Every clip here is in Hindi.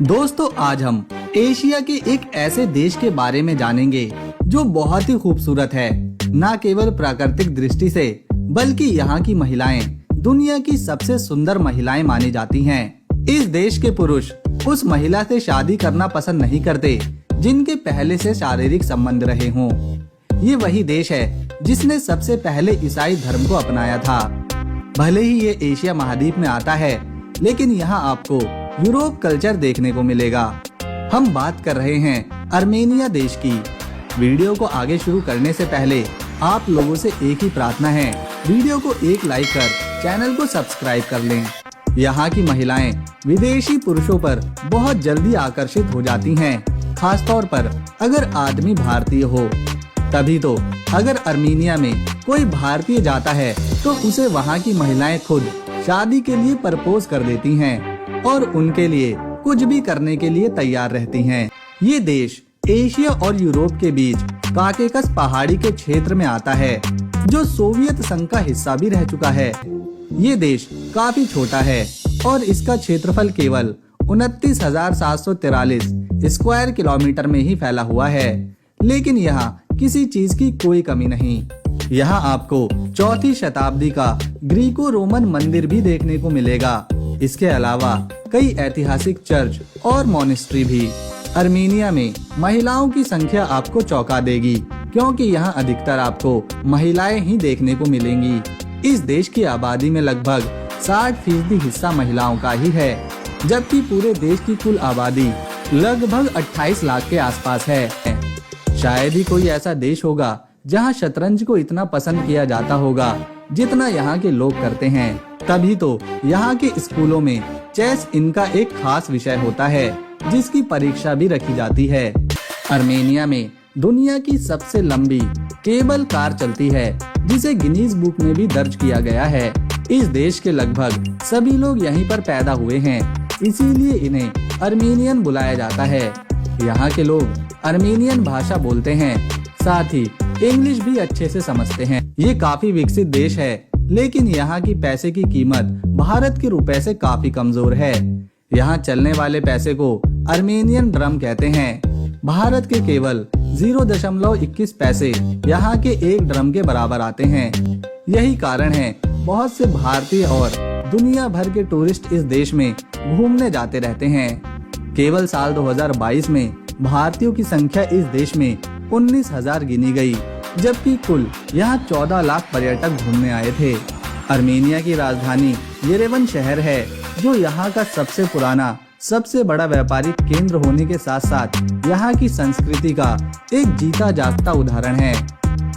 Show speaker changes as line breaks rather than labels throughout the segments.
दोस्तों आज हम एशिया के एक ऐसे देश के बारे में जानेंगे जो बहुत ही खूबसूरत है, न केवल प्राकृतिक दृष्टि से बल्कि यहाँ की महिलाएं दुनिया की सबसे सुंदर महिलाएं मानी जाती हैं। इस देश के पुरुष उस महिला से शादी करना पसंद नहीं करते जिनके पहले से शारीरिक संबंध रहे हों। ये वही देश है जिसने सबसे पहले ईसाई धर्म को अपनाया था। भले ही ये एशिया महाद्वीप में आता है, लेकिन यहाँ आपको यूरोप कल्चर देखने को मिलेगा। हम बात कर रहे हैं आर्मेनिया देश की। वीडियो को आगे शुरू करने से पहले आप लोगों से एक ही प्रार्थना है, वीडियो को एक लाइक कर चैनल को सब्सक्राइब कर लें। यहाँ की महिलाएं विदेशी पुरुषों पर बहुत जल्दी आकर्षित हो जाती हैं, खासतौर पर अगर आदमी भारतीय हो। तभी तो अगर आर्मेनिया में कोई भारतीय जाता है तो उसे वहाँ की महिलाएं खुद शादी के लिए प्रपोज कर देती हैं और उनके लिए कुछ भी करने के लिए तैयार रहती हैं। ये देश एशिया और यूरोप के बीच काकेकस पहाड़ी के क्षेत्र में आता है, जो सोवियत संघ का हिस्सा भी रह चुका है। ये देश काफी छोटा है और इसका क्षेत्रफल केवल 29,743 स्क्वायर किलोमीटर में ही फैला हुआ है। लेकिन यहाँ किसी चीज की कोई कमी नहीं। यहाँ आपको 4वीं शताब्दी का ग्रीको रोमन मंदिर भी देखने को मिलेगा। इसके अलावा कई ऐतिहासिक चर्च और मॉनेस्ट्री भी। आर्मेनिया में महिलाओं की संख्या आपको चौंका देगी, क्योंकि यहाँ अधिकतर आपको महिलाएं ही देखने को मिलेंगी। इस देश की आबादी में लगभग 60% हिस्सा महिलाओं का ही है, जबकि पूरे देश की कुल आबादी लगभग 28 लाख के आसपास है। शायद ही कोई ऐसा देश होगा जहाँ शतरंज को इतना पसंद किया जाता होगा जितना यहाँ के लोग करते हैं। तभी तो यहाँ के स्कूलों में चेस इनका एक खास विषय होता है, जिसकी परीक्षा भी रखी जाती है। आर्मेनिया में दुनिया की सबसे लंबी केबल कार चलती है, जिसे गिनीज बुक में भी दर्ज किया गया है। इस देश के लगभग सभी लोग यहीं पर पैदा हुए हैं, इसीलिए इन्हें आर्मेनियन बुलाया जाता है। यहाँ के लोग आर्मेनियन भाषा बोलते हैं, साथ ही इंग्लिश भी अच्छे से समझते हैं। ये काफी विकसित देश है, लेकिन यहाँ की पैसे की कीमत भारत के रुपए से काफी कमजोर है। यहाँ चलने वाले पैसे को आर्मेनियन ड्रम कहते हैं। भारत के केवल 0.21 पैसे यहाँ के एक ड्रम के बराबर आते हैं। यही कारण है बहुत से भारतीय और दुनिया भर के टूरिस्ट इस देश में घूमने जाते रहते हैं। केवल साल 2022 में भारतीयों की संख्या इस देश में 19,000 गिनी गई, जबकि कुल यहाँ 14 लाख पर्यटक घूमने आए थे। आर्मेनिया की राजधानी येरेवन शहर है, जो यहाँ का सबसे पुराना, सबसे बड़ा व्यापारिक केंद्र होने के साथ साथ यहाँ की संस्कृति का एक जीता जागता उदाहरण है।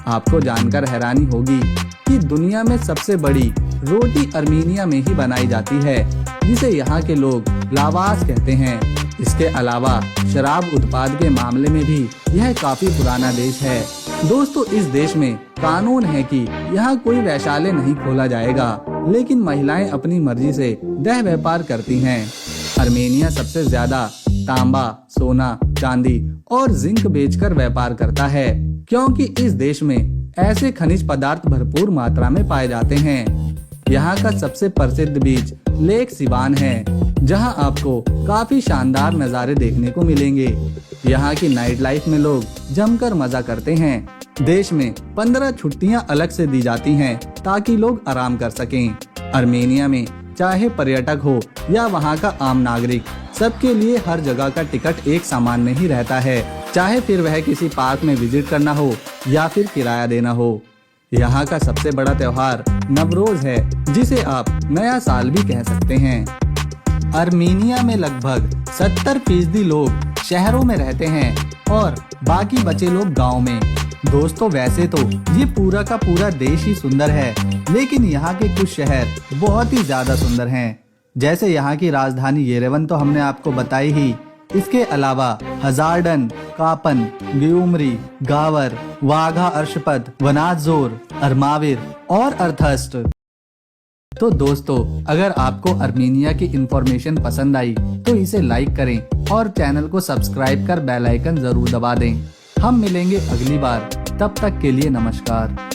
आपको जानकर हैरानी होगी कि दुनिया में सबसे बड़ी रोटी आर्मेनिया में ही बनाई जाती है, जिसे यहाँ के लोग लावाश कहते हैं। इसके अलावा शराब उत्पाद के मामले में भी यह काफी पुराना देश है। दोस्तों, इस देश में कानून है कि यहाँ कोई वैश्यालय नहीं खोला जाएगा, लेकिन महिलाएं अपनी मर्जी से देह व्यापार करती हैं। आर्मेनिया सबसे ज्यादा तांबा, सोना, चांदी और जिंक बेचकर व्यापार करता है, क्योंकि इस देश में ऐसे खनिज पदार्थ भरपूर मात्रा में पाए जाते हैं। यहाँ का सबसे प्रसिद्ध बीच लेक सिवान है, जहाँ आपको काफी शानदार नज़ारे देखने को मिलेंगे। यहाँ की नाइट लाइफ में लोग जमकर मजा करते हैं। देश में 15 छुट्टियां अलग से दी जाती हैं, ताकि लोग आराम कर सकें। आर्मेनिया में चाहे पर्यटक हो या वहाँ का आम नागरिक, सबके लिए हर जगह का टिकट एक समान नहीं रहता है, चाहे फिर वह किसी पार्क में विजिट करना हो या फिर किराया देना हो। यहाँ का सबसे बड़ा त्योहार नवरोज है, जिसे आप नया साल भी कह सकते हैं। आर्मेनिया में लगभग 70% लोग शहरों में रहते हैं और बाकी बचे लोग गांव में। दोस्तों, वैसे तो ये पूरा का पूरा देश ही सुंदर है, लेकिन यहाँ के कुछ शहर बहुत ही ज्यादा सुंदर हैं। जैसे यहाँ की राजधानी येरेवन तो हमने आपको बताई ही। इसके अलावा हजारडन, कापन, ग्यूमरी, गावर, वाघा अर्शपद, वनाजोर, अरमाविर और अर्थस्ट। तो दोस्तों, अगर आपको आर्मेनिया की इंफॉर्मेशन पसंद आई तो इसे लाइक करें और चैनल को सब्सक्राइब कर बेल आइकन जरूर दबा दें। हम मिलेंगे अगली बार, तब तक के लिए नमस्कार।